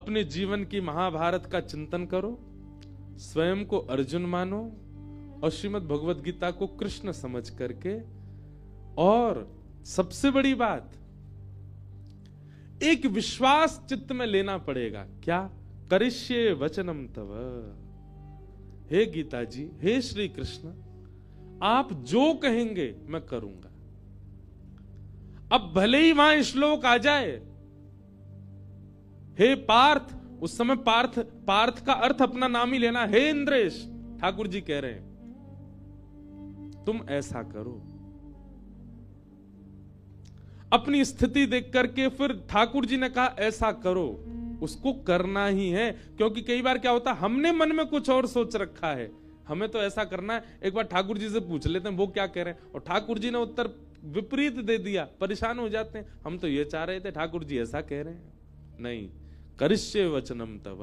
अपने जीवन की महाभारत का चिंतन करो, स्वयं को अर्जुन मानो और श्रीमद् भगवद गीता को कृष्ण समझ करके, और सबसे बड़ी बात, एक विश्वास चित्त में लेना पड़ेगा। क्या? करिष्ये वचनम तव। हे गीता जी, हे श्री कृष्ण, आप जो कहेंगे मैं करूंगा। अब भले ही वहां श्लोक आ जाए, हे पार्थ, उस समय पार्थ का अर्थ अपना नाम ही लेना, हे इंद्रेश, ठाकुर जी कह रहे हैं तुम ऐसा करो। अपनी स्थिति देख करके फिर ठाकुर जी ने कहा ऐसा करो, उसको करना ही है। क्योंकि कई बार क्या होता है, हमने मन में कुछ और सोच रखा है, हमें तो ऐसा करना है, एक बार ठाकुर जी से पूछ लेते हैं वो क्या कह रहे हैं, और ठाकुर जी ने उत्तर विपरीत दे दिया, परेशान हो जाते हैं। हम तो ये चाह रहे थे, ठाकुर जी ऐसा कह रहे हैं। नहीं, करिष्ये वचनम तव।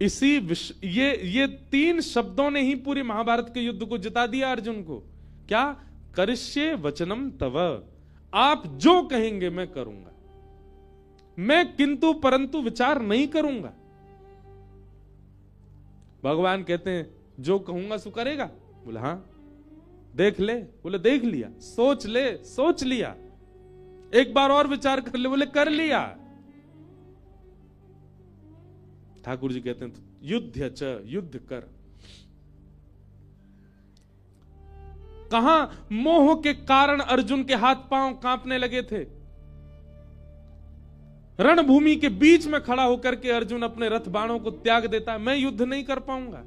ये 3 शब्दों ने ही पूरी महाभारत के युद्ध को जिता दिया अर्जुन को। क्या? करिष्ये वचनम तव, आप जो कहेंगे मैं करूंगा, मैं किंतु परंतु विचार नहीं करूंगा। भगवान कहते हैं जो कहूंगा सो करेगा। बोले हां, देख ले। बोले देख लिया। सोच ले, सोच लिया। एक बार और विचार कर ले। बोले कर लिया। ठाकुर जी कहते हैं युद्ध च, युद्ध कर। कहां मोह के कारण अर्जुन के हाथ पांव कांपने लगे थे। रणभूमि के बीच में खड़ा होकर के अर्जुन अपने रथ बाणों को त्याग देता है, मैं युद्ध नहीं कर पाऊंगा।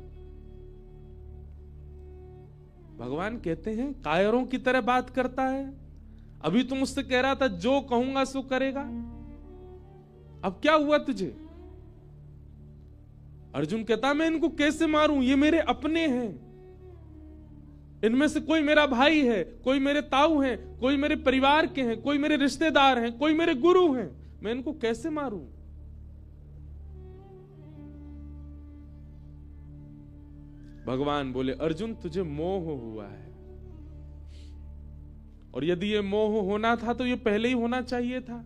भगवान कहते हैं कायरों की तरह बात करता है। अभी तुम उससे कह रहा था जो कहूंगा सो करेगा, अब क्या हुआ तुझे? अर्जुन कहता मैं इनको कैसे मारूं, ये मेरे अपने हैं, इनमें से कोई मेरा भाई है, कोई मेरे ताऊ हैं, कोई मेरे परिवार के हैं, कोई मेरे रिश्तेदार हैं, कोई मेरे गुरु हैं, मैं इनको कैसे मारूं? भगवान बोले अर्जुन तुझे मोह हुआ है, और यदि ये मोह होना था तो ये पहले ही होना चाहिए था,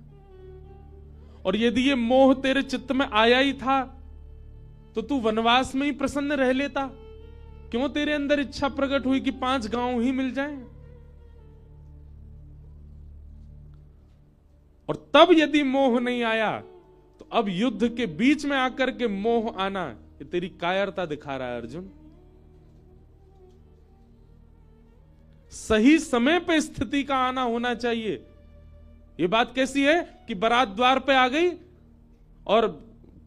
और यदि ये मोह तेरे चित्त में आया ही था तो तू वनवास में ही प्रसन्न रह लेता। क्यों तेरे अंदर इच्छा प्रकट हुई कि 5 गांव ही मिल जाएं? और तब यदि मोह नहीं आया तो अब युद्ध के बीच में आकर के मोह आना, ये तेरी कायरता दिखा रहा है अर्जुन। सही समय पे स्थिति का आना होना चाहिए। ये बात कैसी है कि बारात द्वार पे आ गई और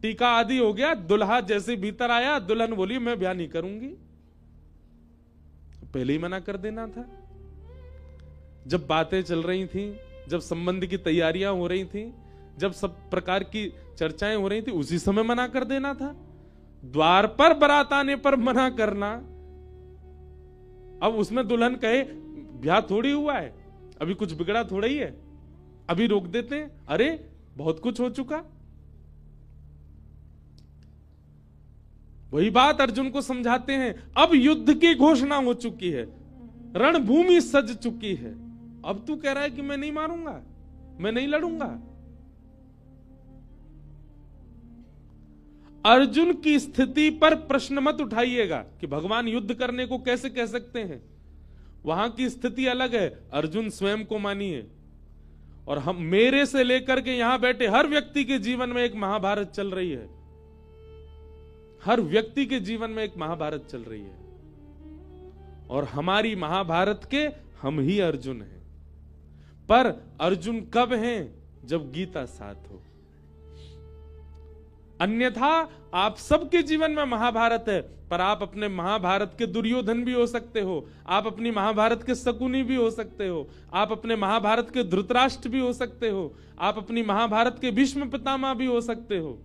टीका आदि हो गया, दुल्हा जैसे भीतर आया, दुल्हन बोली मैं ब्याह नहीं करूंगी। पहले ही मना कर देना था। जब बातें चल रही थी, जब संबंध की तैयारियां हो रही थी, जब सब प्रकार की चर्चाएं हो रही थी, उसी समय मना कर देना था। द्वार पर बारात आने पर मना करना, अब उसमें दुल्हन कहे ब्याह थोड़ी हुआ है, अभी कुछ बिगड़ा थोड़ा ही है, अभी रोक देते हैं, अरे बहुत कुछ हो चुका। वही बात अर्जुन को समझाते हैं। अब युद्ध की घोषणा हो चुकी है, रणभूमि सज चुकी है, अब तू कह रहा है कि मैं नहीं मारूंगा, मैं नहीं लड़ूंगा। अर्जुन की स्थिति पर प्रश्न मत उठाइएगा कि भगवान युद्ध करने को कैसे कह सकते हैं। वहां की स्थिति अलग है, अर्जुन स्वयं को मानिए। और हम मेरे से लेकर के यहां बैठे हर व्यक्ति के जीवन में एक महाभारत चल रही है, हर व्यक्ति के जीवन में एक महाभारत चल रही है, और हमारी महाभारत के हम ही अर्जुन हैं। पर अर्जुन कब हैं? जब गीता साथ हो। अन्यथा आप सबके जीवन में महाभारत है, पर आप अपने महाभारत के दुर्योधन भी हो सकते हो, आप अपनी महाभारत के शकुनी भी हो सकते हो, आप अपने महाभारत के धृतराष्ट्र भी हो सकते हो, आप अपनी महाभारत के भीष्म पितामह भी हो सकते हो,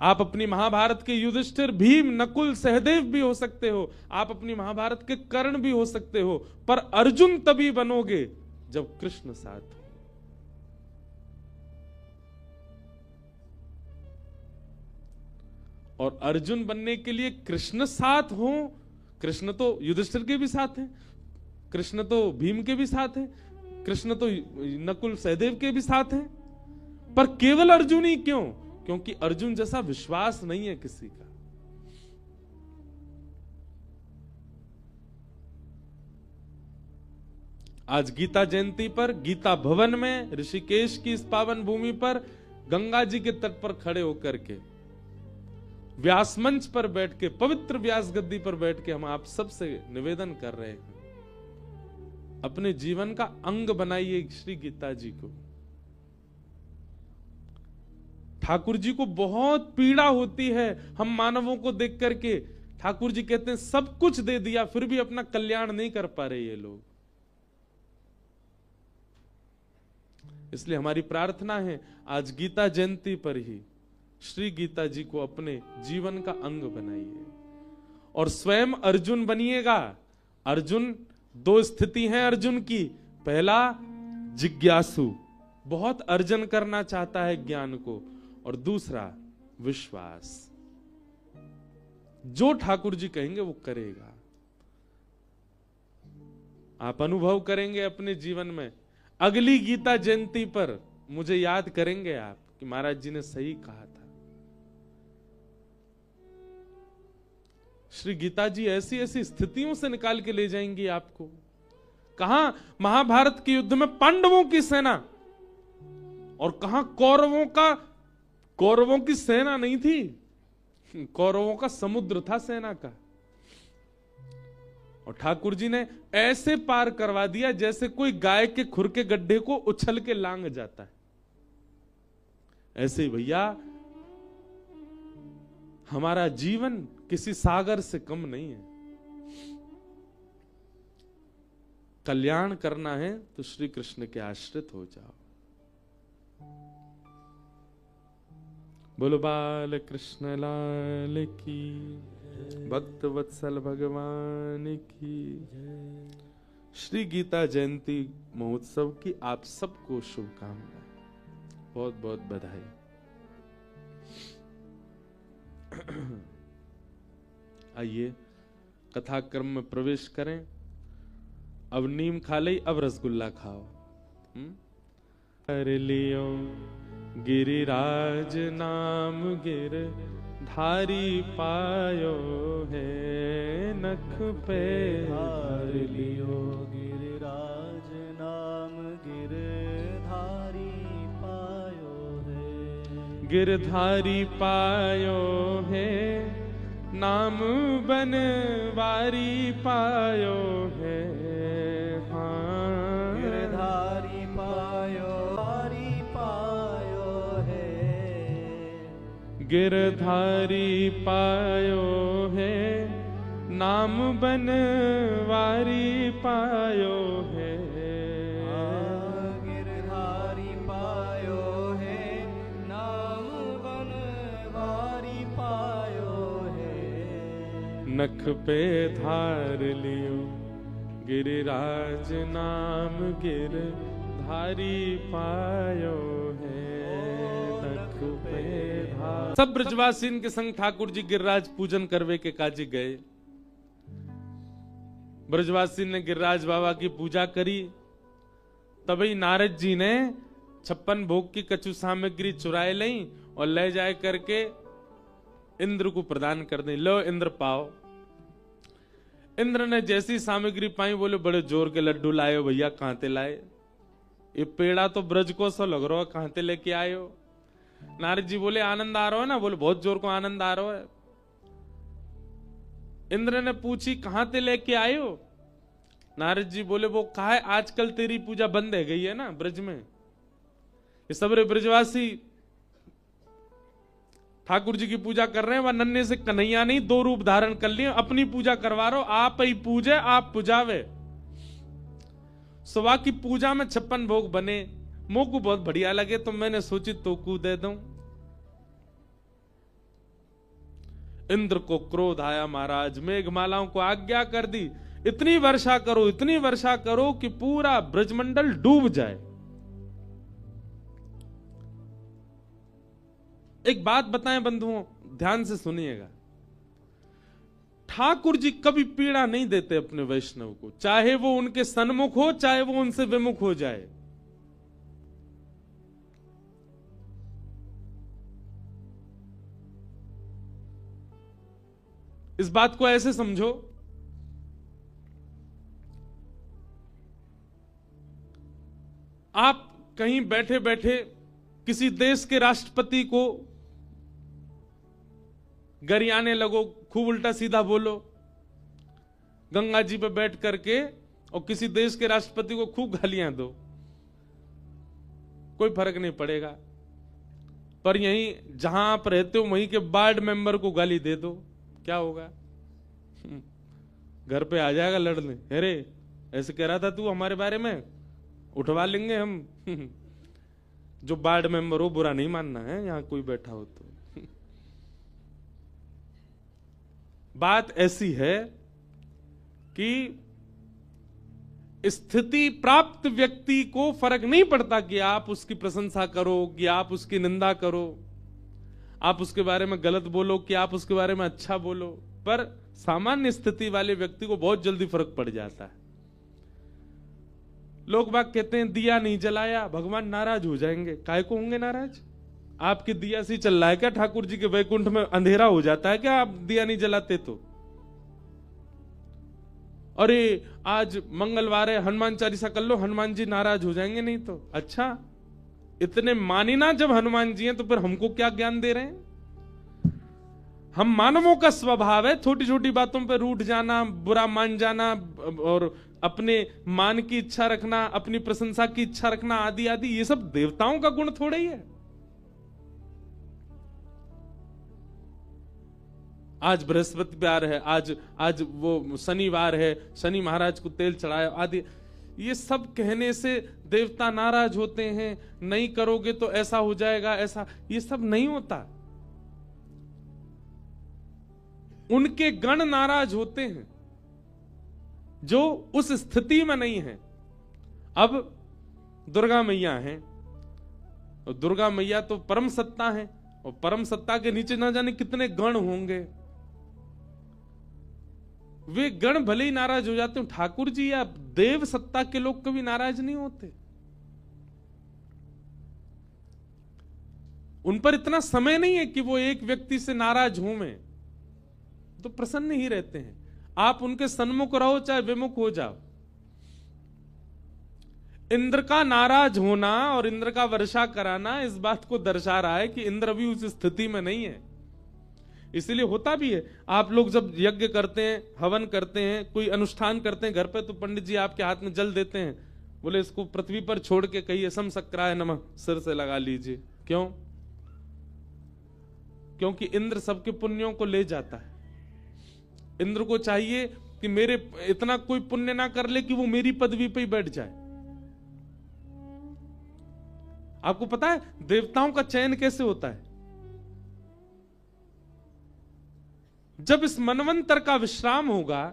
आप अपनी महाभारत के युधिष्ठिर, भीम, नकुल, सहदेव भी हो सकते हो, आप अपनी महाभारत के कर्ण भी हो सकते हो। पर अर्जुन तभी बनोगे जब कृष्ण साथ हो। और अर्जुन बनने के लिए कृष्ण साथ हो। कृष्ण तो युधिष्ठिर के भी साथ हैं, कृष्ण तो भीम के भी साथ हैं, कृष्ण तो नकुल सहदेव के भी साथ हैं, पर केवल अर्जुन ही क्यों? क्योंकि अर्जुन जैसा विश्वास नहीं है किसी का। आज गीता जयंती पर गीता भवन में ऋषिकेश की इस पावन भूमि पर गंगा जी के तट पर खड़े होकर के, व्यास मंच पर बैठ के, पवित्र व्यास गद्दी पर बैठ के हम आप सबसे निवेदन कर रहे हैं, अपने जीवन का अंग बनाइए श्री गीता जी को। ठाकुर जी को बहुत पीड़ा होती है हम मानवों को देख करके। ठाकुर जी कहते हैं सब कुछ दे दिया फिर भी अपना कल्याण नहीं कर पा रहे ये लोग। इसलिए हमारी प्रार्थना है आज गीता जयंती पर ही श्री गीता जी को अपने जीवन का अंग बनाइए और स्वयं अर्जुन बनिएगा। अर्जुन, दो स्थिति है अर्जुन की। पहला जिज्ञासु, बहुत अर्जन करना चाहता है ज्ञान को, और दूसरा विश्वास, जो ठाकुर जी कहेंगे वो करेगा। आप अनुभव करेंगे अपने जीवन में। अगली गीता जयंती पर मुझे याद करेंगे आप कि महाराज जी ने सही कहा था। श्री गीता जी ऐसी ऐसी स्थितियों से निकाल के ले जाएंगी आपको। कहां महाभारत के युद्ध में पांडवों की सेना, और कहां कौरवों की सेना नहीं थी, कौरवों का समुद्र था सेना का। और ठाकुर जी ने ऐसे पार करवा दिया जैसे कोई गाय के खुर के गड्ढे को उछल के लांग जाता है। ऐसे ही भैया हमारा जीवन किसी सागर से कम नहीं है। कल्याण करना है तो श्री कृष्ण के आश्रित हो जाओ। बोलो बाल कृष्ण लाल की, भक्त वत्सल भगवान की। श्री गीता जयंती महोत्सव की आप सबको शुभकामनाएं, बहुत बहुत बधाई। आइए कथाक्रम में प्रवेश करें। अब नीम खा ली, अब रसगुल्ला खाओ। कर लियो गिरिराज नाम गिर धारी पायो है, नख पे धार लियो गिरिराज नाम गिर धारी पायो है। गिरधारी पायो है, नाम बनवारी पायो है। हाँ गिरधारी पायो, धारी पायो है। गिरधारी पायो है, नाम बनवारी पायो है। गिरधारी पायो है, नाम बनवारी पायो है। नख पे धार लियो गिरिराज नाम गिर धारी पायो है। नख पे धार। सब ब्रजवासीन के संग ठाकुर जी गिरिराज पूजन करवे के काजी गए। ब्रजवासी ने गिरिराज बाबा की पूजा करी। तभी नारद जी ने 56 भोग की कछु सामग्री चुराए ली और ले जाए करके इंद्र को प्रदान कर दी। लो इंद्र पाओ। इंद्र ने जैसी सामग्री पाई बोले बड़े जोर के लड्डू लाए हो भैया, कहां ते लाए? ये पेड़ा तो ब्रज को सा लग रहा है, कहां ते लेके आए हो? नारद जी बोले आनंद आ रहा है ना? बोले बहुत जोर को आनंद आ रहा है। इंद्र ने पूछी कहां ते लेके आए हो? नारद जी बोले वो कहा है आजकल तेरी पूजा बंद है गई है ना ब्रज में। ये सबरे ब्रजवासी ठाकुर जी की पूजा कर रहे हैं। वह नन्हे से कन्हैया नहीं, 2 रूप धारण कर लिए, अपनी पूजा करवा रहे हो। आप ही पूजे आप पुजावे। सुबह की पूजा में 56 भोग बने, मुंह को बहुत बढ़िया लगे तो मैंने सोची तो को दे दूं। इंद्र को क्रोध आया महाराज, मेघमालाओं को आज्ञा कर दी इतनी वर्षा करो, इतनी वर्षा करो कि पूरा ब्रजमंडल डूब जाए। एक बात बताएं बंधुओं, ध्यान से सुनिएगा। ठाकुर जी कभी पीड़ा नहीं देते अपने वैष्णव को, चाहे वो उनके सन्मुख हो चाहे वो उनसे विमुख हो जाए। इस बात को ऐसे समझो, आप कहीं बैठे बैठे किसी देश के राष्ट्रपति को गरियाने लगो, खूब उल्टा सीधा बोलो, गंगा जी पे बैठ करके, और किसी देश के राष्ट्रपति को खूब गालियां दो, कोई फर्क नहीं पड़ेगा। पर यहीं जहां आप रहते हो वहीं के वार्ड मेंबर को गाली दे दो, क्या होगा? घर पे आ जाएगा लड़ने, अरे ऐसे कह रहा था तू हमारे बारे में, उठवा लेंगे हम। जो वार्ड मेंबर हो, बुरा नहीं मानना है, यहां कोई बैठा हो तो। बात ऐसी है कि स्थिति प्राप्त व्यक्ति को फर्क नहीं पड़ता कि आप उसकी प्रशंसा करो, कि आप उसकी निंदा करो, आप उसके बारे में गलत बोलो, कि आप उसके बारे में अच्छा बोलो, पर सामान्य स्थिति वाले व्यक्ति को बहुत जल्दी फर्क पड़ जाता है। लोग बाग कहते हैं दिया नहीं जलाया भगवान नाराज हो जाएंगे। काहे को होंगे नाराज? आपके दिया से चल रहा है क्या? ठाकुर जी के वैकुंठ में अंधेरा हो जाता है क्या आप दिया नहीं जलाते तो? अरे आज मंगलवार है, हनुमान चालीसा कर लो, हनुमान जी नाराज हो जाएंगे नहीं तो। अच्छा, इतने मानी ना जब हनुमान जी हैं तो फिर हमको क्या ज्ञान दे रहे हैं? हम मानवों का स्वभाव है छोटी छोटी बातों पर रूठ जाना, बुरा मान जाना, और अपने मान की इच्छा रखना, अपनी प्रशंसा की इच्छा रखना, आदि आदि। ये सब देवताओं का गुण थोड़ा ही है। आज बृहस्पतिवार है, आज वो शनिवार है, शनि महाराज को तेल चढ़ाया आदि। ये सब कहने से देवता नाराज होते हैं, नहीं करोगे तो ऐसा हो जाएगा, ऐसा। ये सब नहीं होता। उनके गण नाराज होते हैं जो उस स्थिति में नहीं है। अब दुर्गा मैया हैं, और दुर्गा मैया तो परम सत्ता है, और परम सत्ता के नीचे ना जाने कितने गण होंगे। वे गण भले ही नाराज हो जाते हैं, ठाकुर जी या देव सत्ता के लोग कभी नाराज नहीं होते। उन पर इतना समय नहीं है कि वो एक व्यक्ति से नाराज हों, में तो प्रसन्न ही रहते हैं। आप उनके सन्मुख रहो चाहे विमुख हो जाओ। इंद्र का नाराज होना और इंद्र का वर्षा कराना इस बात को दर्शा रहा है कि इंद्र भी उस स्थिति में नहीं है। इसलिए होता भी है, आप लोग जब यज्ञ करते हैं, हवन करते हैं, कोई अनुष्ठान करते हैं घर पे, तो पंडित जी आपके हाथ में जल देते हैं, बोले इसको पृथ्वी पर छोड़ के कहिए सम सक्राय नमः, सिर से लगा लीजिए। क्यों? क्योंकि इंद्र सबके पुण्यों को ले जाता है। इंद्र को चाहिए कि मेरे इतना कोई पुण्य ना कर ले कि वो मेरी पदवी पे ही बैठ जाए। आपको पता है देवताओं का चयन कैसे होता है? जब इस मनवंतर का विश्राम होगा,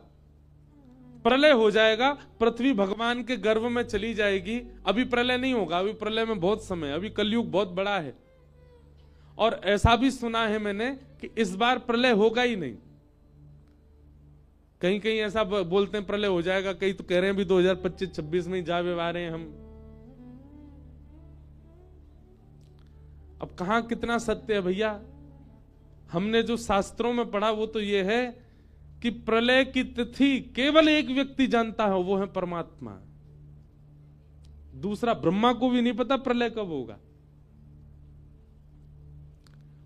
प्रलय हो जाएगा, पृथ्वी भगवान के गर्भ में चली जाएगी। अभी प्रलय नहीं होगा, अभी प्रलय में बहुत समय, अभी कलयुग बहुत बड़ा है। और ऐसा भी सुना है मैंने कि इस बार प्रलय होगा ही नहीं। कहीं कहीं ऐसा बोलते हैं प्रलय हो जाएगा, कहीं तो कह रहे हैं भी 2025-26 में ही जा आ रहे हैं हम। अब कहां कितना सत्य है भैया? हमने जो शास्त्रों में पढ़ा वो तो ये है कि प्रलय की तिथि केवल एक व्यक्ति जानता है, वो है परमात्मा। दूसरा ब्रह्मा को भी नहीं पता प्रलय कब होगा।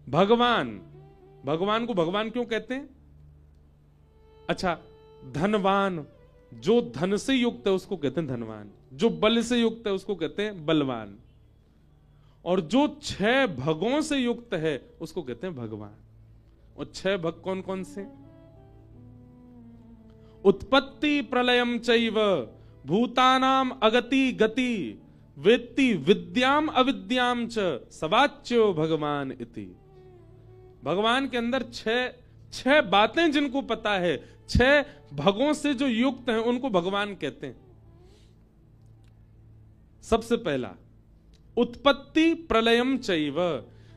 भगवान को भगवान क्यों कहते हैं? अच्छा, धनवान, जो धन से युक्त है उसको कहते हैं धनवान, जो बल से युक्त है उसको कहते हैं बलवान, और जो 6 भगों से युक्त है उसको कहते हैं भगवान। और 6 भग कौन कौन से? उत्पत्ति प्रलयम चैव भूतानाम अगति गति वेत्ति विद्याम अविद्याम च सवाच्यो भगवान इति। भगवान के अंदर 6 बातें जिनको पता है, 6 भगों से जो युक्त हैं उनको भगवान कहते हैं। सबसे पहला उत्पत्ति प्रलयम चैव,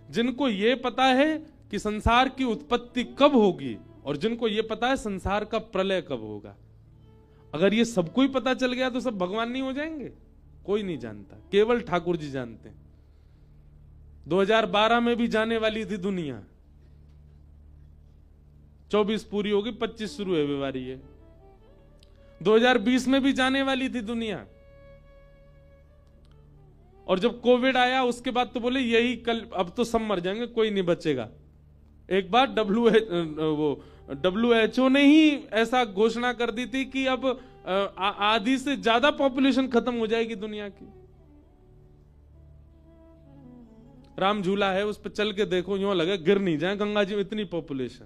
जिनको यह पता है कि संसार की उत्पत्ति कब होगी, और जिनको यह पता है संसार का प्रलय कब होगा। अगर ये सबको ही पता चल गया तो सब भगवान नहीं हो जाएंगे? कोई नहीं जानता, केवल ठाकुर जी जानते हैं। 2012 में भी जाने वाली थी दुनिया, 24 पूरी होगी, 25 शुरू है बीमारी है। 2020 में भी जाने वाली थी दुनिया, और जब कोविड आया उसके बाद तो बोले यही कल, अब तो सब मर जाएंगे, कोई नहीं बचेगा। एक बार WHO ने ही ऐसा घोषणा कर दी थी कि अब आधी से ज्यादा पॉपुलेशन खत्म हो जाएगी दुनिया की। राम झूला है, उस पर चल के देखो, यूं लगे गिर नहीं जाए गंगा जी में, इतनी पॉपुलेशन।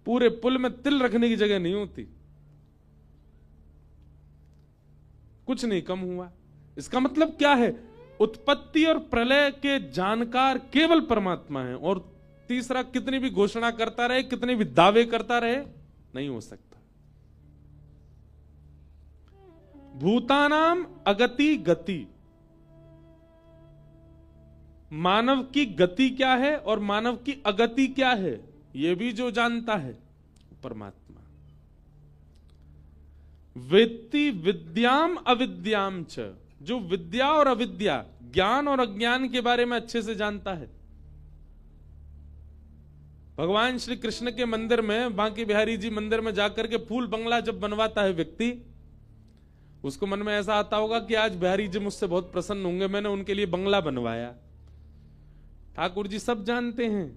पूरे पुल में तिल रखने की जगह नहीं होती। कुछ नहीं कम हुआ। इसका मतलब क्या है? उत्पत्ति और प्रलय के जानकार केवल परमात्मा है। और तीसरा, कितनी भी घोषणा करता रहे, कितने भी दावे करता रहे, नहीं हो सकता। भूतानाम अगति गति, मानव की गति क्या है और मानव की अगति क्या है, यह भी जो जानता है परमात्मा। वेत्ति विद्याम अविद्याम च, जो विद्या और अविद्या, ज्ञान और अज्ञान के बारे में अच्छे से जानता है। भगवान श्री कृष्ण के मंदिर में, बांके बिहारी जी मंदिर में जाकर के फूल बंगला जब बनवाता है व्यक्ति, उसको मन में ऐसा आता होगा कि आज बिहारी जी मुझसे बहुत प्रसन्न होंगे, मैंने उनके लिए बंगला बनवाया। ठाकुर जी सब जानते हैं,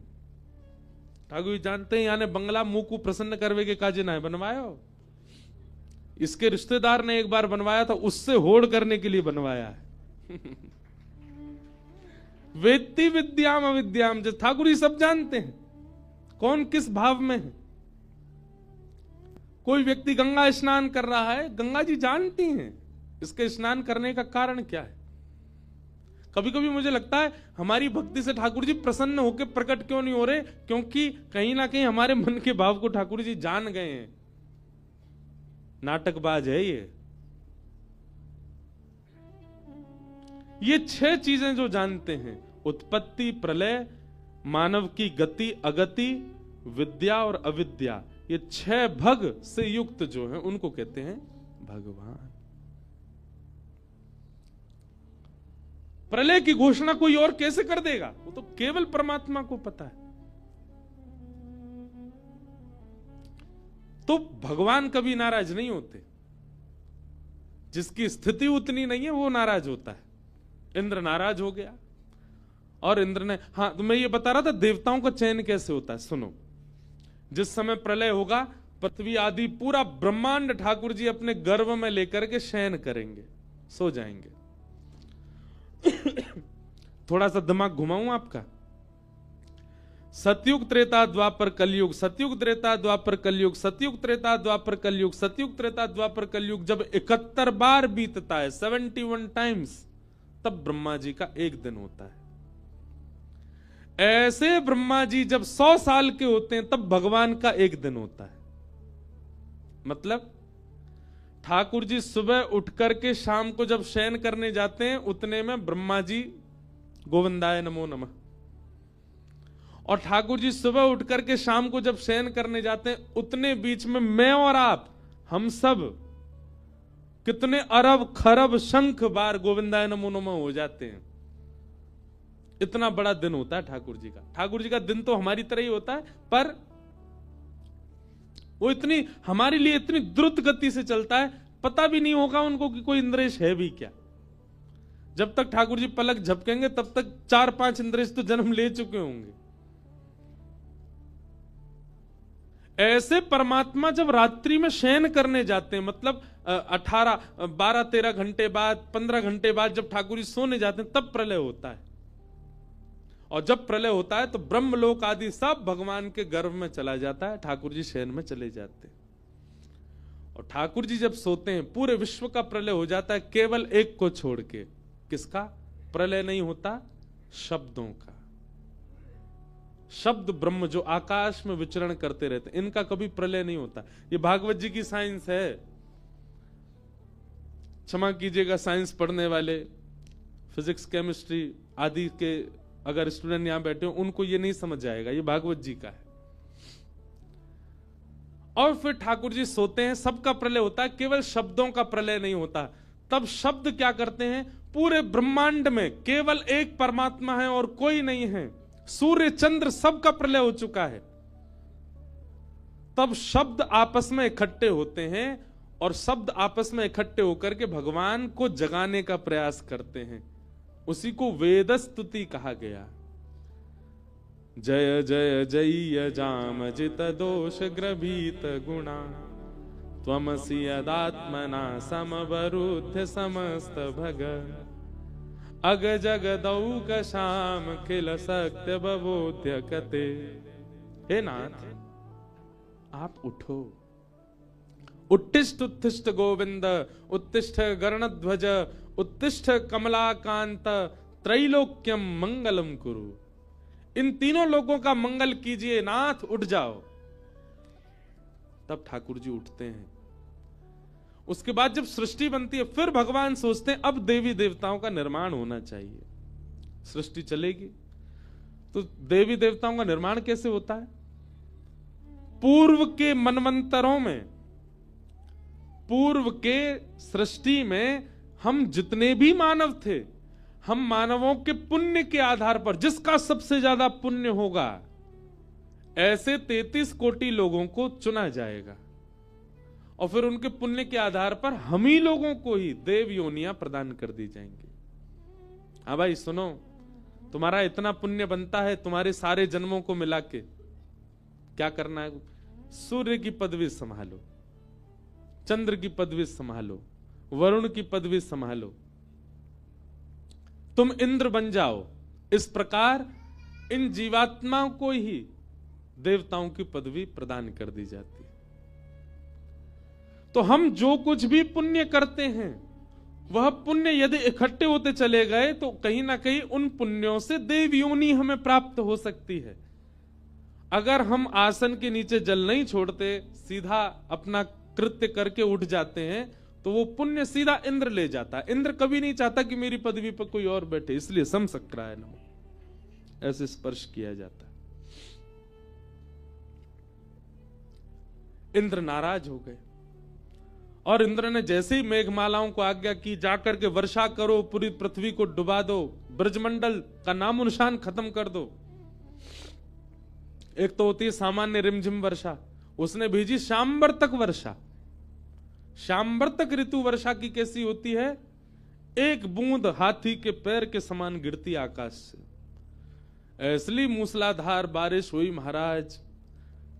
ठाकुर जी जानते हैं यानी बंगला मुंह को प्रसन्न करवे के काजे ना है बनवाया। इसके रिश्तेदार ने एक बार बनवाया था, उससे होड़ करने के लिए बनवाया है। वेत्ति विद्याम अविद्याम, जो ठाकुर जी सब जानते हैं कौन किस भाव में है। कोई व्यक्ति गंगा स्नान कर रहा है, गंगा जी जानती हैं इसके स्नान करने का कारण क्या है। कभी कभी मुझे लगता है हमारी भक्ति से ठाकुर जी प्रसन्न होकर प्रकट क्यों नहीं हो रहे, क्योंकि कहीं ना कहीं हमारे मन के भाव को ठाकुर जी जान गए हैं। नाटकबाज है ये 6 चीजें जो जानते हैं, उत्पत्ति, प्रलय, मानव की गति अगति, विद्या और अविद्या, ये 6 भग से युक्त जो है उनको कहते हैं भगवान। प्रलय की घोषणा कोई और कैसे कर देगा, वो तो केवल परमात्मा को पता है। तो भगवान कभी नाराज नहीं होते, जिसकी स्थिति उतनी नहीं है वो नाराज होता है। इंद्र नाराज हो गया, और इंद्र ने, हाँ तो मैं ये बता रहा था देवताओं का चयन कैसे होता है। सुनो, जिस समय प्रलय होगा, पृथ्वी आदि पूरा ब्रह्मांड ठाकुर जी अपने गर्भ में लेकर के शयन करेंगे, सो जाएंगे। थोड़ा सा दिमाग घुमाऊं आपका। सतयुग त्रेता द्वापर कलयुग, सतयुग त्रेता द्वापर कलयुग, सतयुग त्रेता द्वापर कलयुग, सतयुग त्रेता द्वापर कलयुग जब 71 बार बीतता है, 71 टाइम्स, तब ब्रह्मा जी का एक दिन होता है। ऐसे ब्रह्मा जी जब 100 साल के होते हैं, तब भगवान का एक दिन होता है। मतलब ठाकुर जी सुबह उठ करके शाम को जब शयन करने जाते हैं, उतने में ब्रह्मा जी गोविंदाय नमो नमः, और ठाकुर जी सुबह उठ करके शाम को जब शयन करने जाते हैं, उतने बीच में मैं और आप, हम सब कितने अरब खरब शंख बार गोविंदाय नमो नमः हो जाते हैं। इतना बड़ा दिन होता है ठाकुर जी का। ठाकुर जी का दिन तो हमारी तरह ही होता है, पर वो इतनी हमारे लिए इतनी द्रुत गति से चलता है, पता भी नहीं होगा उनको कि कोई इंद्रेश है भी क्या। जब तक ठाकुर जी पलक झपकेंगे तब तक 4-5 इंद्रेश तो जन्म ले चुके होंगे। ऐसे परमात्मा जब रात्रि में शयन करने जाते हैं, मतलब 12-13 घंटे बाद, 15 घंटे बाद जब ठाकुर जी सोने जाते हैं, तब प्रलय होता है। और जब प्रलय होता है तो ब्रह्मलोक आदि सब भगवान के गर्भ में चला जाता है, ठाकुर जी शयन में चले जाते हैं। और ठाकुर जी जब सोते हैं, पूरे विश्व का प्रलय हो जाता है, केवल एक को छोड़ के। किसका प्रलय नहीं होता? शब्दों का। शब्द ब्रह्म जो आकाश में विचरण करते रहते, इनका कभी प्रलय नहीं होता। ये भागवत जी की साइंस है। क्षमा कीजिएगा साइंस पढ़ने वाले, फिजिक्स केमिस्ट्री आदि के अगर स्टूडेंट यहां बैठे हो, उनको ये नहीं समझ आएगा, ये भागवत जी का है। और फिर ठाकुर जी सोते हैं, सबका प्रलय होता है, केवल शब्दों का प्रलय नहीं होता। तब शब्द क्या करते हैं? पूरे ब्रह्मांड में केवल एक परमात्मा है और कोई नहीं है। सूर्य चंद्र सबका प्रलय हो चुका है। तब शब्द आपस में इकट्ठे होते हैं और शब्द आपस में इकट्ठे होकर के भगवान को जगाने का प्रयास करते हैं। उसी को वेद स्तुति कहा गया। जय जय जय जाम जित दोष ग्रभीत गुणा त्वमसि यदात्मना समवरुद्ध समस्त भग अग जगदौक शाम खिल सत्य बबोध्य कते। हे नाथ, आप उठो। उत्तिष्ठ उत्तिष्ठ गोविंद, उत्तिष्ठ गरुणध्वज, उत्तिष्ठ कमलाकांत, त्रैलोक्यम मंगलम कुरु। इन तीनों लोगों का मंगल कीजिए नाथ, उठ जाओ। तब ठाकुर जी उठते हैं। उसके बाद जब सृष्टि बनती है, फिर भगवान सोचते हैं अब देवी देवताओं का निर्माण होना चाहिए। सृष्टि चलेगी तो देवी देवताओं का निर्माण कैसे होता है? पूर्व के मनवंतरों में, पूर्व के सृष्टि में हम जितने भी मानव थे, हम मानवों के पुण्य के आधार पर, जिसका सबसे ज्यादा पुण्य होगा, ऐसे 33 कोटि लोगों को चुना जाएगा और फिर उनके पुण्य के आधार पर हम ही लोगों को ही देव योनियां प्रदान कर दी जाएंगी। हाँ भाई सुनो, तुम्हारा इतना पुण्य बनता है, तुम्हारे सारे जन्मों को मिला के क्या करना है? सूर्य की पदवी संभालो, चंद्र की पदवी संभालो, वरुण की पदवी संभालो, तुम इंद्र बन जाओ। इस प्रकार इन जीवात्माओं को ही देवताओं की पदवी प्रदान कर दी जाती है। तो हम जो कुछ भी पुण्य करते हैं, वह पुण्य यदि इकट्ठे होते चले गए तो कहीं ना कहीं उन पुण्यों से देव योनि हमें प्राप्त हो सकती है। अगर हम आसन के नीचे जल नहीं छोड़ते, सीधा अपना कृत्य करके उठ जाते हैं, तो वो पुण्य सीधा इंद्र ले जाता है। इंद्र कभी नहीं चाहता कि मेरी पदवी पर कोई और बैठे, इसलिए समसक्रायण ऐसे स्पर्श किया जाता है। इंद्र नाराज हो गए और इंद्र ने जैसे ही मेघमालाओं को आज्ञा की, जाकर के वर्षा करो, पूरी पृथ्वी को डुबा दो, ब्रजमंडल का नामो निशान खत्म कर दो। एक तो होती है सामान्य रिमझिम वर्षा, उसने भेजी शाम्बर तक वर्षा। शाम्बर तक ऋतु वर्षा की कैसी होती है? एक बूंद हाथी के पैर के समान गिरती आकाश से। ऐसी मूसलाधार बारिश हुई महाराज,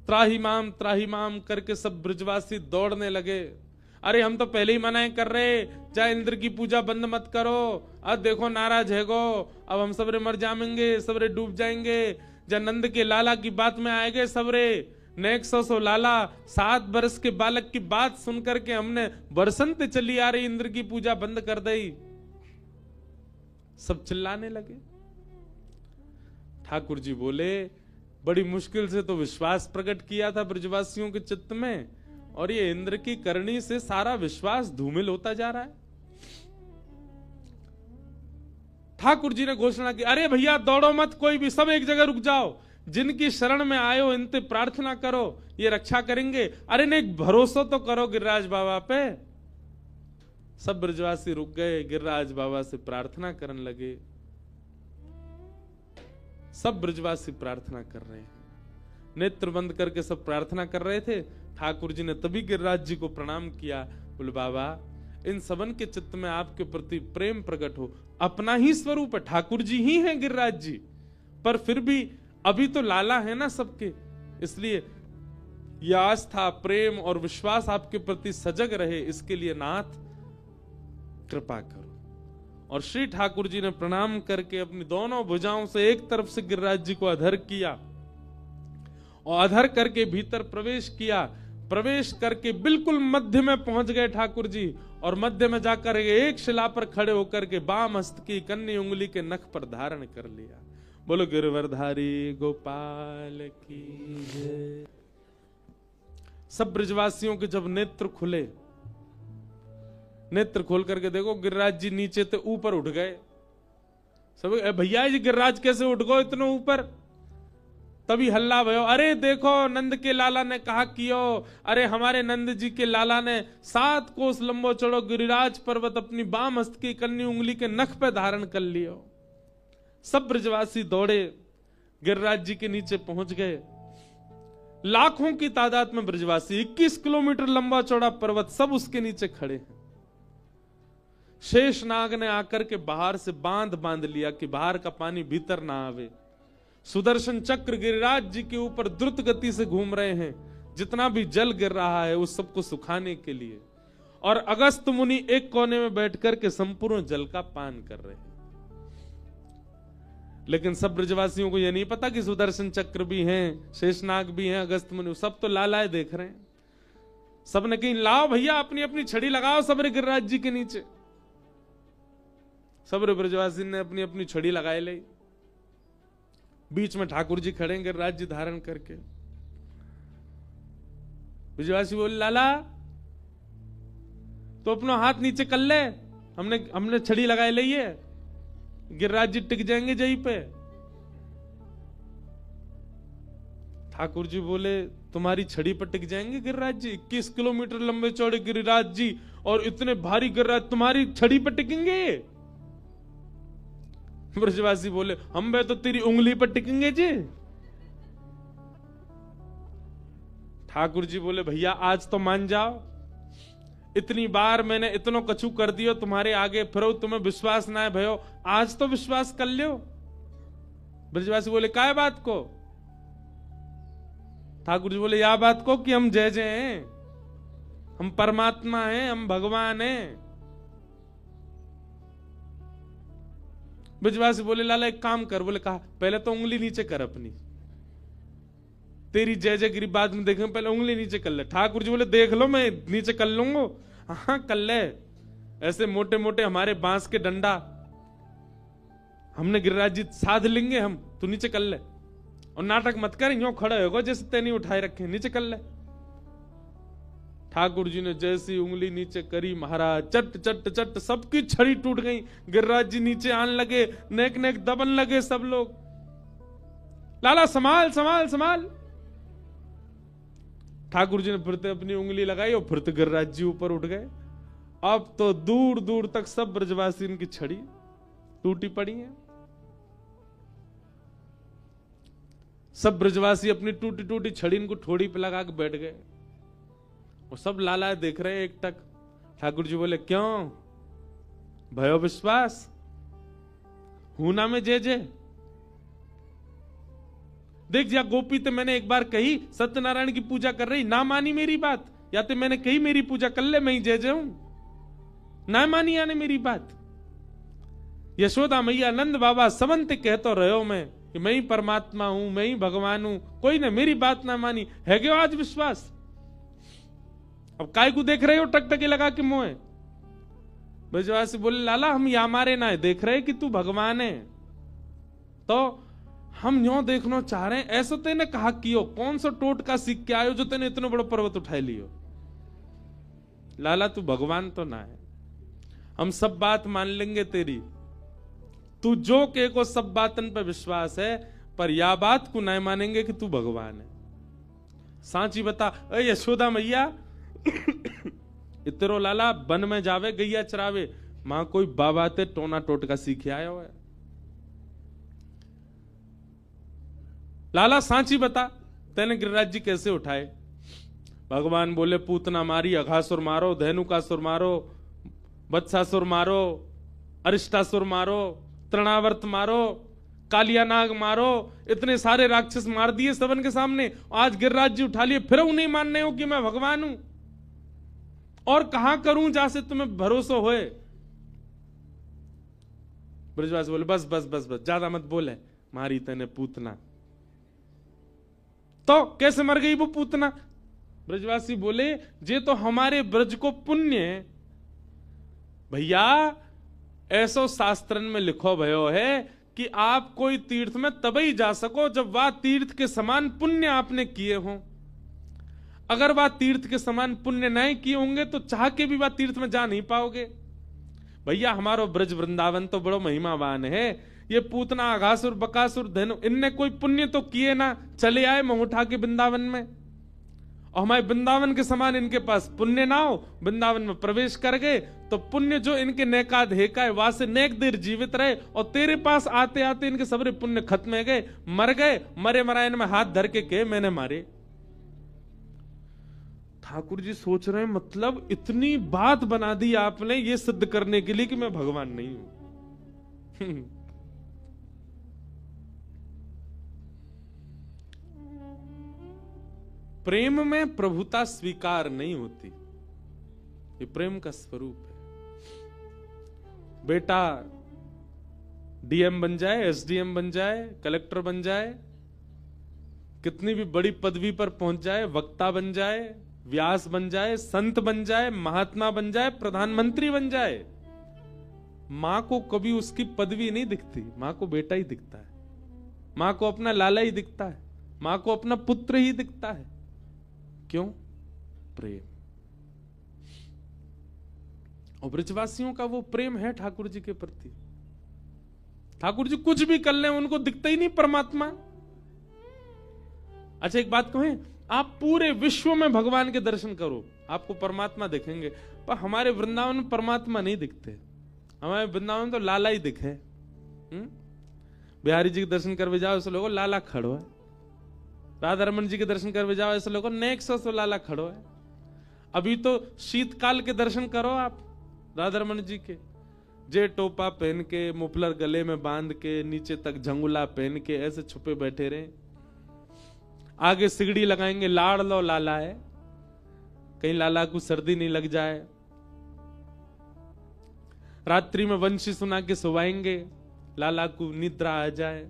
त्राहिमाम करके सब ब्रजवासी दौड़ने लगे। अरे हम तो पहले ही मना कर रहे, चाहे इंद्र की पूजा बंद मत करो, अब देखो नाराज है गो, अब हम सबरे मर जाएंगे, सबरे डूब जाएंगे। जब नंद के लाला की बात में आए गए सबरे, नेक सो लाला, 7 बरस के बालक की बात सुनकर के हमने बरसंत चली आ रही इंद्र की पूजा बंद कर दी। सब चिल्लाने लगे। ठाकुर जी बोले, बड़ी मुश्किल से तो विश्वास प्रकट किया था ब्रजवासियों के चित्त में, और ये इंद्र की करनी से सारा विश्वास धूमिल होता जा रहा है। ठाकुर जी ने घोषणा की, अरे भैया दौड़ो मत, कोई भी, सब एक जगह रुक जाओ। जिनकी शरण में आए हो इनसे प्रार्थना करो, ये रक्षा करेंगे। अरे नहीं, भरोसा तो करो गिरिराज बाबा पे। सब ब्रजवासी रुक गए, गिरिराज बाबा से प्रार्थना करने लगे। सब ब्रजवासी प्रार्थना कर रहे हैं, नेत्र बंद करके सब प्रार्थना कर रहे थे। ठाकुर जी ने तभी गिरिराज जी को प्रणाम किया, बोले बाबा इन सबन के चित्त में आपके प्रति प्रेम प्रकट हो। अपना ही स्वरूप है, ठाकुर जी ही हैं गिरिराज जी, पर फिर भी अभी तो लाला है ना सबके, इसलिए यह आस्था, प्रेम और विश्वास आपके प्रति सजग रहे, इसके लिए नाथ कृपा करो। और श्री ठाकुर जी ने प्रणाम करके अपनी दोनों भुजाओं से एक तरफ से गिरिराज जी को अधर किया और अधर करके भीतर प्रवेश किया। प्रवेश करके बिल्कुल मध्य में पहुंच गए ठाकुर जी, और मध्य में जाकर एक शिला पर खड़े होकर के बाम हस्त की कन्नी उंगली के नख पर धारण कर लिया। बोलो गिरवरधारी गोपाल की जय। सब ब्रजवासियों के जब नेत्र खुले, नेत्र खोल करके देखो गिरिराज जी नीचे थे, ऊपर उठ गए। सब भैया जी गिरिराज कैसे उठ गए इतने ऊपर? तभी हल्ला भयो, अरे देखो नंद के लाला ने कहा कियो, अरे हमारे नंद जी के लाला ने 7 कोस लंबो चढ़ो गिरिराज पर्वत अपनी बाम हस्त की कन्नी उंगली के नख पे धारण कर लियो। सब ब्रजवासी दौड़े, गिरिराज जी के नीचे पहुंच गए। लाखों की तादाद में ब्रजवासी, 21 किलोमीटर लंबा चौड़ा पर्वत, सब उसके नीचे खड़े हैं। शेषनाग ने आकर के बाहर से बांध लिया कि बाहर का पानी भीतर ना आवे। सुदर्शन चक्र गिरिराज जी के ऊपर द्रुत गति से घूम रहे हैं, जितना भी जल गिर रहा है उस सबको सुखाने के लिए। और अगस्त मुनि एक कोने में बैठकर के संपूर्ण जल का पान कर रहे हैं। लेकिन सब ब्रजवासियों को यह नहीं पता कि सुदर्शन चक्र भी हैं, शेषनाग भी हैं, अगस्त मुनि, सब तो लालाए देख रहे हैं। सब ने कहीं लाओ भैया अपनी अपनी छड़ी लगाओ सबरे गिरिराज जी के नीचे। सबरे ब्रजवासी ने अपनी अपनी छड़ी लगाए ले। बीच में ठाकुर जी खड़े गिरिराज जी धारण करके। ब्रजवासी बोले लाला तो अपना हाथ नीचे कर ले, हमने छड़ी लगाए ले, ये गिरिराज जी टिक जाएंगे जहीं पे। ठाकुर जी बोले तुम्हारी छड़ी पर टिक जाएंगे गिरिराज जी? 21 किलोमीटर लंबे चौड़े गिरिराज जी और इतने भारी गिरिराज तुम्हारी छड़ी पर टिकेंगे? ब्रजवासी बोले हम बे तो तेरी उंगली पर टिकेंगे जी। ठाकुर जी बोले भैया आज तो मान जाओ, इतनी बार मैंने इतनो कछु कर दियो तुम्हारे आगे, फिर तुम्हें विश्वास ना है भयो, आज तो विश्वास कर लियो। ब्रजवासी बोले काय बात को? ठाकुर जी बोले या बात को कि हम जय जय हैं, हम परमात्मा हैं, हम भगवान हैं। ब्रजवासी बोले लाला एक काम कर। बोले कहा पहले तो उंगली नीचे कर अपनी, तेरी जय जय गिरी बाद में देखेंगे, पहले उंगली नीचे कर ले। ठाकुर जी बोले देख लो मैं नीचे कर लूंगा। हाँ कर ले। ऐसे मोटे मोटे हमारे बांस के डंडा हमने गिरिराज जी साध लेंगे हम, तू नीचे कर ले। और नाटक मत कर, यूं खड़े होगा जैसे तेनी उठाए रखे, नीचे कर ले। ठाकुर जी ने जैसी उंगली नीचे करी महाराज चट चट चट सबकी छड़ी टूट गई। गिरिराज जी नीचे आने लगे, नेक नेक दबन लगे सब लोग। लाला संभाल संभाल संभाल। ठाकुर जी ने फिर अपनी उंगली लगाई और फिर गिरिराज जी ऊपर उठ गए। अब तो दूर दूर तक सब ब्रजवासी इनकी छड़ी टूटी पड़ी है। सब ब्रजवासी अपनी टूटी टूटी छड़ी इनको ठोड़ी पे लगा के बैठ गए। वो सब लाला देख रहे हैं एक टक। ठाकुर जी बोले क्यों भयो विश्वास हूना में जय जय? देख जा गोपी तो मैंने एक बार कही सत्यनारायण की पूजा कर रही, ना मानी मेरी बात, या तो मैंने कही मेरी पूजा कर ले मैं ही जय जय हूं, ना मानी आने मेरी बात। यशोदा मैया नंद बाबा समन्त कहतो रहो मैं कि मैं ही परमात्मा हूं, मैं ही भगवान हूं, कोई ने मेरी बात ना मानी। है क्यों आज विश्वास? अब काय को देख रहे हो टकटकी लगा के मुंह? ब्रजवासी बोले लाला हम या मारे ना देख रहे कि तू भगवान है, तो हम यूं देखना चाह रहे हैं। ऐसा तेने कहा कियो, कौन सा टोट का सीख के आयो जो तेने इतना बड़ा पर्वत उठाए लियो? लाला तू भगवान तो ना है, हम सब बात मान लेंगे तेरी, तू जो के को सब बातन पर विश्वास है, पर या बात को नहीं मानेंगे कि तू भगवान है। सांची बता अरे यशोदा मैया इतरो लाला वन में जावे गैया चरावे, मां कोई बाबा ते टोना टोटका सीखे आयो है। लाला सांची बता तेने गिरिराज जी कैसे उठाए? भगवान बोले पूतना मारी, अघासुर मारो, धेनुकासुर मारो, वत्सासुर मारो, अरिष्टासुर मारो, तृणावर्त मारो, कालियानाग मारो, इतने सारे राक्षस मार दिए सबन के सामने। आज गिरिराज जी उठा लिए, फिर नहीं मानने हो कि मैं भगवान हूं? और कहां करूं जहां से तुम्हें भरोसा होए? ब्रजवासी बोले बस बस बस बस ज्यादा मत बोले, मारी तेने पूतना। तो कैसे मर गई वो पूतना? ब्रजवासी बोले जे तो हमारे ब्रज को पुण्य है भैया, ऐसो शास्त्रन में लिखो भयो है कि आप कोई तीर्थ में तभी जा सको जब वह तीर्थ के समान पुण्य आपने किए हों। अगर वह तीर्थ के समान पुण्य नहीं किए होंगे तो चाह के भी वह तीर्थ में जा नहीं पाओगे। भैया हमारो ब्रज वृंदावन तो बड़ो महिमावान है, ये पूतना अघासुर बकासुर धेनु इनने कोई पुण्य तो किए ना, चले आए मुंह उठा के वृंदावन में, और हमारे वृंदावन के समान इनके पास पुण्य ना हो, वृंदावन में प्रवेश कर गए तो पुण्य जो इनके नेकाद हेका है वहां से नेक देर जीवित रहे, और तेरे पास आते आते इनके सबरे पुण्य खत्म हो गए, मर गए, मरे मरायन में हाथ धर के मैंने मारे। ठाकुर जी सोच रहे हैं मतलब इतनी बात बना दी आपने ये सिद्ध करने के लिए कि मैं भगवान नहीं हूं। प्रेम में प्रभुता स्वीकार नहीं होती, ये प्रेम का स्वरूप है। बेटा डीएम बन जाए, एसडीएम बन जाए, कलेक्टर बन जाए, कितनी भी बड़ी पदवी पर पहुंच जाए, वक्ता बन जाए, व्यास बन जाए, संत बन जाए, महात्मा बन जाए, प्रधानमंत्री बन जाए, मां को कभी उसकी पदवी नहीं दिखती, मां को बेटा ही दिखता है, मां को अपना लाला ही दिखता है, मां को अपना पुत्र ही दिखता है। क्यों? प्रेम। और ब्रजवासियों का वो प्रेम है ठाकुर जी के प्रति। ठाकुर जी कुछ भी कर लें उनको दिखता ही नहीं परमात्मा। अच्छा एक बात कहें, आप पूरे विश्व में भगवान के दर्शन करो, आपको परमात्मा दिखेंगे, पर हमारे वृंदावन में परमात्मा नहीं दिखते। हमारे वृंदावन में तो लाला ही दिखे। बिहारी जी के दर्शन करवे जाओ ऐसे लोगों लाला खड़ो है, राधा रमन जी के दर्शन करवे जाओ ऐसे लोगों नेक्स्ट तो लाला खड़ो है। अभी तो शीतकाल के दर्शन करो आप राधा रमन जी के, जे टोपा पहन के, मुफलर गले में बांध के, नीचे तक झंगुला पहन के ऐसे छुपे बैठे रहे, आगे सिगड़ी लगाएंगे, लाड़ लो लाला है, कहीं लाला को सर्दी नहीं लग जाए। रात्रि में वंशी सुना के सुवाएंगे, लाला को निद्रा आ जाए।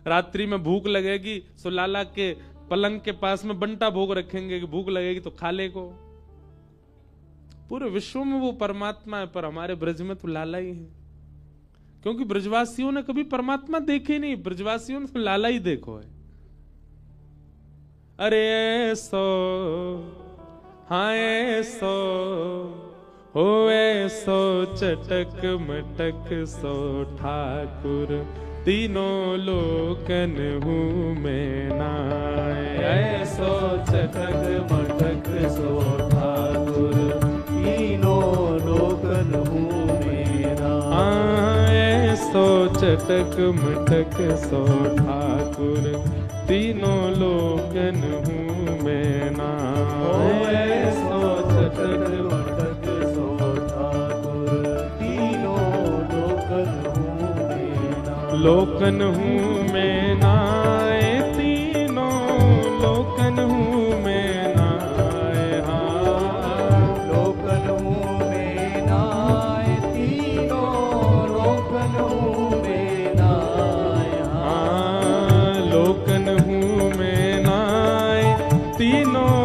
रात्रि में भूख लगेगी तो लाला के पलंग के पास में बंटा भोग रखेंगे कि भूख लगेगी तो खा ले को। पूरे विश्व में वो परमात्मा है, पर हमारे ब्रज में तो लाला ही है, क्योंकि ब्रजवासियों ने कभी परमात्मा देखे नहीं, ब्रजवासियों ने तो लाला ही देखो है। अरे ऐसो हाँ ऐसो हो ऐसो चटक मटक सो ठाकुर, तीनों लोकन हूँ मैं नाय। ऐसो चटक मटक सो ठाकुर, तीनों लोकन हूँ मैं नाय। ऐसो चटक मटक सो ठाकुर, तीनों लोकन हूँ मैं नाय। ऐसो चटक मटक सो ठाकुर, तीनों लोकन हूँ मैं नाय। लोकन हूँ मैं नाय, तीनों लोकन हूँ मैं नाय। हाँ लोकन हूँ मैं नाय, तीनों लोकन हूँ मैं नाय। हाँ लोकन हूँ मैं नाय, तीनों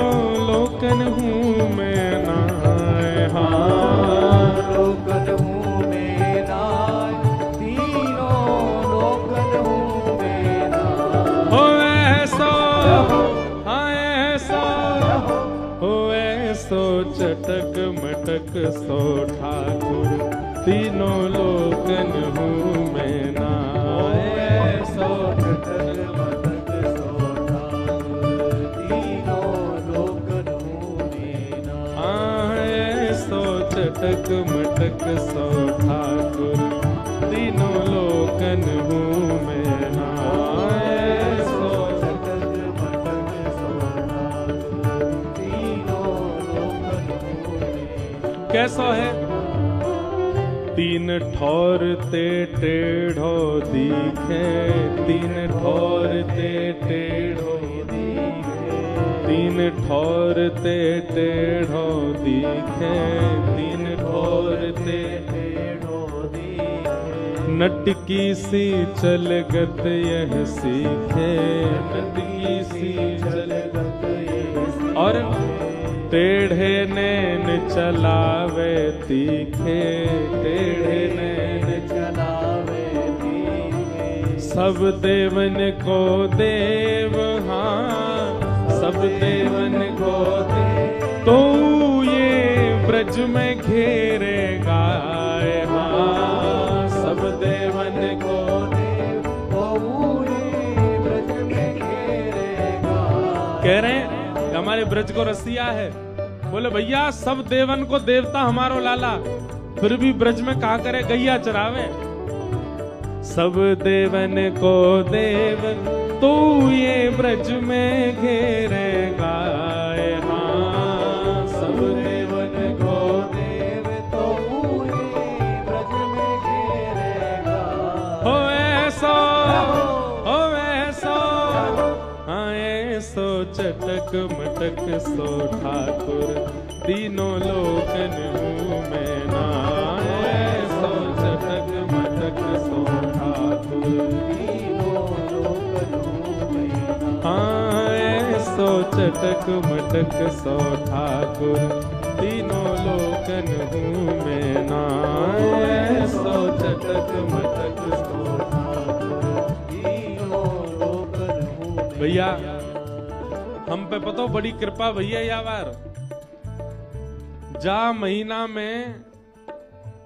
लोकन हूँ मैं नाय। हाँ लोकन हूँ मैं नाय, तीनों लोकन हूँ मैं नाय। हो ऐसो हाँ ऐसो हो ऐसो चटक मटक सो ठाकुर, तीनों लोकन हूँ मैं नाय। ऐसो चटक मटक सो ठाकुर, तीनों लोकन हूँ मैं नाय। हाँ ऐसो चटक मटक सो ठाकुर, तीनों लोकन हूँ मैं नाय। ऐसो चटक मटक सो ठाकुर, तीनों लोकन हूँ मैं। कैसो है? तीन ठौर ते टेढ़ो दिखे, तीन ठौर ते टेढ़ो दिखे, तीन ठौर ते टेढ़ो दिखे, तीन ठौर ते टेढ़ो दिखे। नटकी सी चलगत यह सीखे, नटकी सी चलगत यह सीखे। और टेढ़े नैन चलावे तीखे, टेढ़े नैन चलावे तीखे। सब देवन को देव, हाँ सब देवन को देव, तो ये ब्रज में घेरेगा। हाँ सब देवन को देव, तो ये ब्रज में घेरेगा। कह रहे हैं हमारे ब्रज को रसिया है, बोले भैया सब देवन को देवता हमारो लाला, फिर भी ब्रज में कहा करे गैया चरावे। सब देवन को देव, तो ये ब्रज में घेरेगा। हाँ ऐसो चटक मटक सो ठाकुर तीनों लोकन हूँ मैं ना। ऐसो चटक मटक सो ठाकुर तीनों लोकन हूँ मैं ना। हाँ ऐसो चटक मटक सो ठाकुर तीनों लोकन हूँ मैं ना। ऐसो चटक मटक सो तीनों लोकन हूँ मैं भैया ना। हम पे पतो बड़ी कृपा भैया यार। जा महीना में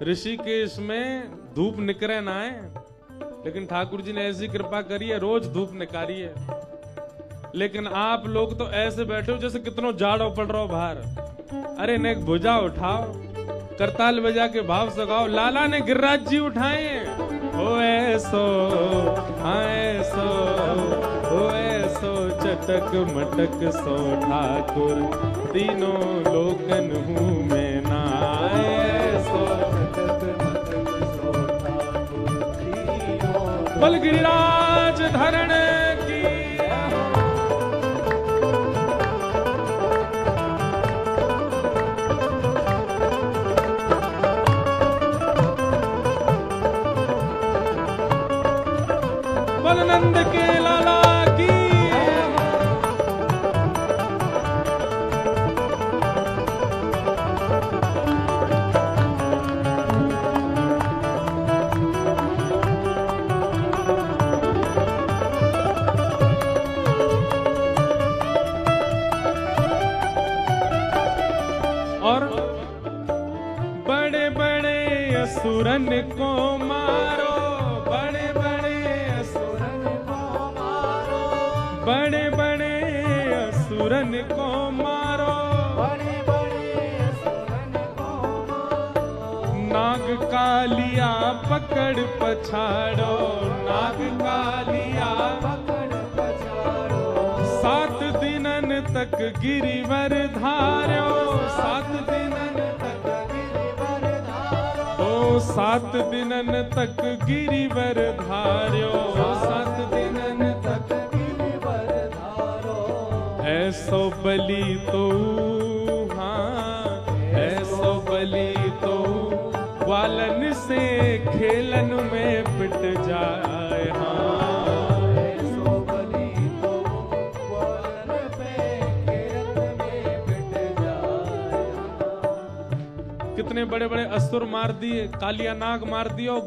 ऋषिकेश में धूप निकरे ना है, लेकिन ठाकुर जी ने ऐसी कृपा करी है रोज धूप निकारी है। लेकिन आप लोग तो ऐसे बैठे हो जैसे कितनो जाड़ो पड़ रहा हो बाहर। अरे ने एक भुजा उठाओ, करताल बजा के भाव सगाओ। लाला ने गिरिराज जी उठाए हैं। ओ ऐसो हाँ ऐसो ओ ऐसो चटक मटक सो ठाकुर तीनों लोकन हूँ मैं ना। ऐसो बल गिरिराज धरण की बल नंद के लाला की और बड़े बड़े असुरन को मारो। बड़े बड़े असुरन को मारो। बड़े बड़े असुरन को मारो। बड़े बड़े असुरन को मारो। नाग कालिया पकड़ पछाड़ो। नाग कालिया पकड़ पछाड़ो। 7 दिनन तक गिरिवर धार्यो। 7 दिनन तक गिरिवर धारो। ओ 7 दिनन तक गिरिवर धार्यो। 7 दिनन तक गिरिवर धारो। ऐसो बलि तो हाँ ऐसो बलि तो ग्वालन से खेलन में पिट जाए। हाँ ऐसो बलि तो ग्वालन पे खेत में पिट जाए। कितने बड़े बड़े असुर मार दिए, कालिया नाग मार दियो।